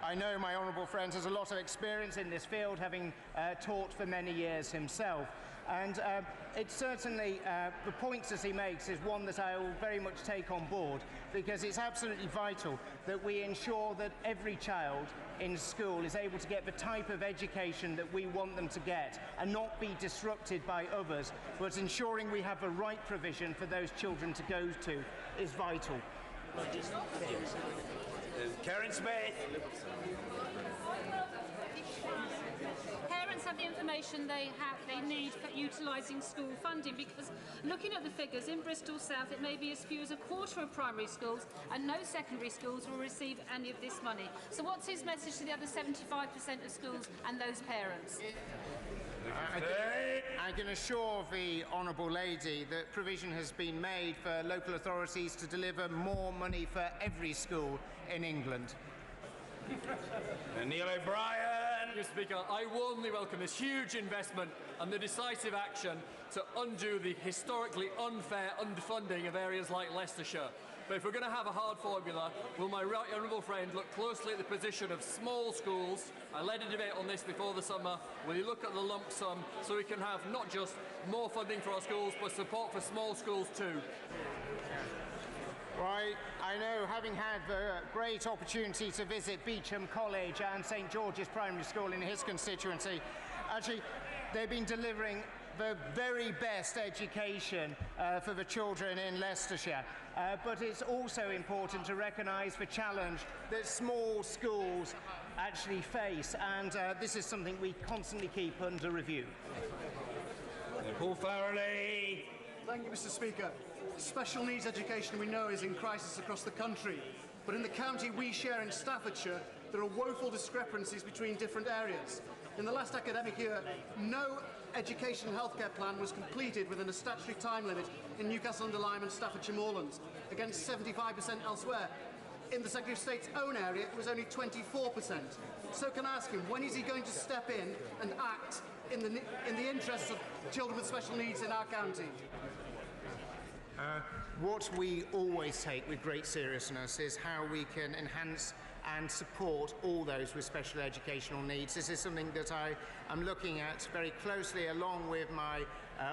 I know my honourable friend has a lot of experience in this field, having taught for many years himself. And it's certainly, the points as he makes is one that I will very much take on board, because it's absolutely vital that we ensure that every child in school is able to get the type of education that we want them to get and not be disrupted by others, but ensuring we have the right provision for those children to go to is vital. Karen Smith. Parents have the information they need for utilising school funding, because looking at the figures in Bristol South, it may be as few as a quarter of primary schools and no secondary schools will receive any of this money. So what's his message to the other 75% of schools and those parents? I can assure the honourable lady that provision has been made for local authorities to deliver more money for every school in England. Neil O'Brien. Mr. Speaker, I warmly welcome this huge investment and the decisive action to undo the historically unfair underfunding of areas like Leicestershire. But if we're going to have a hard formula, will my right honourable friend look closely at the position of small schools? I led a debate on this before the summer. Will you look at the lump sum so we can have not just more funding for our schools, but support for small schools too? Right, I know, having had the great opportunity to visit Beecham College and St George's Primary School in his constituency, actually they've been delivering the very best education for the children in Leicestershire. But it's also important to recognise the challenge that small schools actually face, and this is something we constantly keep under review. Paul Farrelly. Thank you, Mr. Speaker. Special needs education, we know, is in crisis across the country. But in the county we share in Staffordshire, there are woeful discrepancies between different areas. In the last academic year, no education and healthcare plan was completed within a statutory time limit in Newcastle-under-Lyme and Staffordshire Moorlands, against 75% elsewhere. In the Secretary of State's own area, it was only 24%. So can I ask him, when is he going to step in and act in the interests of children with special needs in our county? What we always take with great seriousness is how we can enhance and support all those with special educational needs. This is something that I am looking at very closely, along with my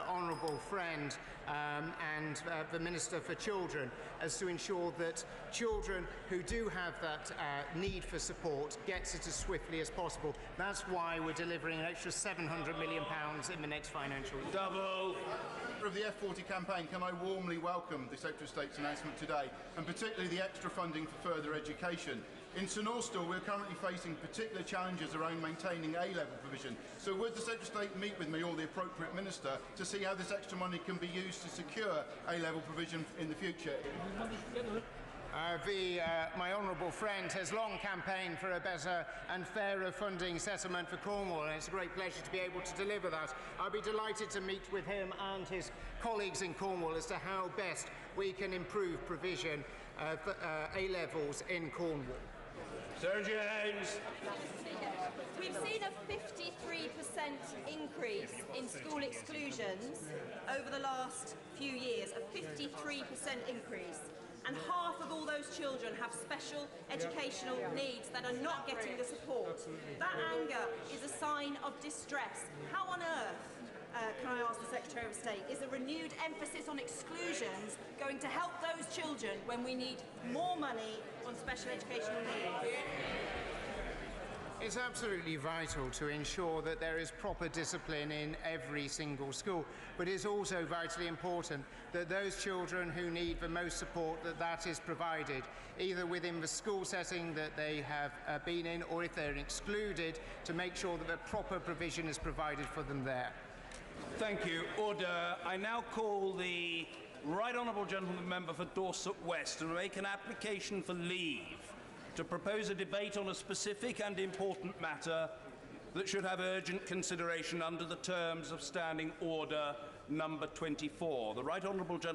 honourable friend and the Minister for Children, as to ensure that children who do have that need for support gets it as swiftly as possible. That's why we're delivering an extra £700 million in the next financial year. Double. Of the F40 campaign, can I warmly welcome the Secretary of State's announcement today, and particularly the extra funding for further education. In St Austell, we're currently facing particular challenges around maintaining A-level provision. So would the Secretary of State meet with me or the appropriate minister to see how this extra money can be used to secure A-level provision in the future? My honourable friend has long campaigned for a better and fairer funding settlement for Cornwall, and it's a great pleasure to be able to deliver that. I'll be delighted to meet with him and his colleagues in Cornwall as to how best we can improve provision for A-levels in Cornwall. Sarah James. We've seen a 53% increase in school exclusions over the last few years, a 53% increase. And half of all those children have special educational needs that are not getting the support. That anger is a sign of distress. How on earth, can I ask the Secretary of State, is a renewed emphasis on exclusions going to help those children when we need more money on special educational needs? It's absolutely vital to ensure that there is proper discipline in every single school, but it's also vitally important that those children who need the most support, that is provided, either within the school setting that they have been in, or if they're excluded, to make sure that the proper provision is provided for them there. Thank you. Order. I now call the Right Honourable Gentleman Member for Dorset West to make an application for leave to propose a debate on a specific and important matter that should have urgent consideration under the terms of Standing Order number 24. The Right Honourable Gentleman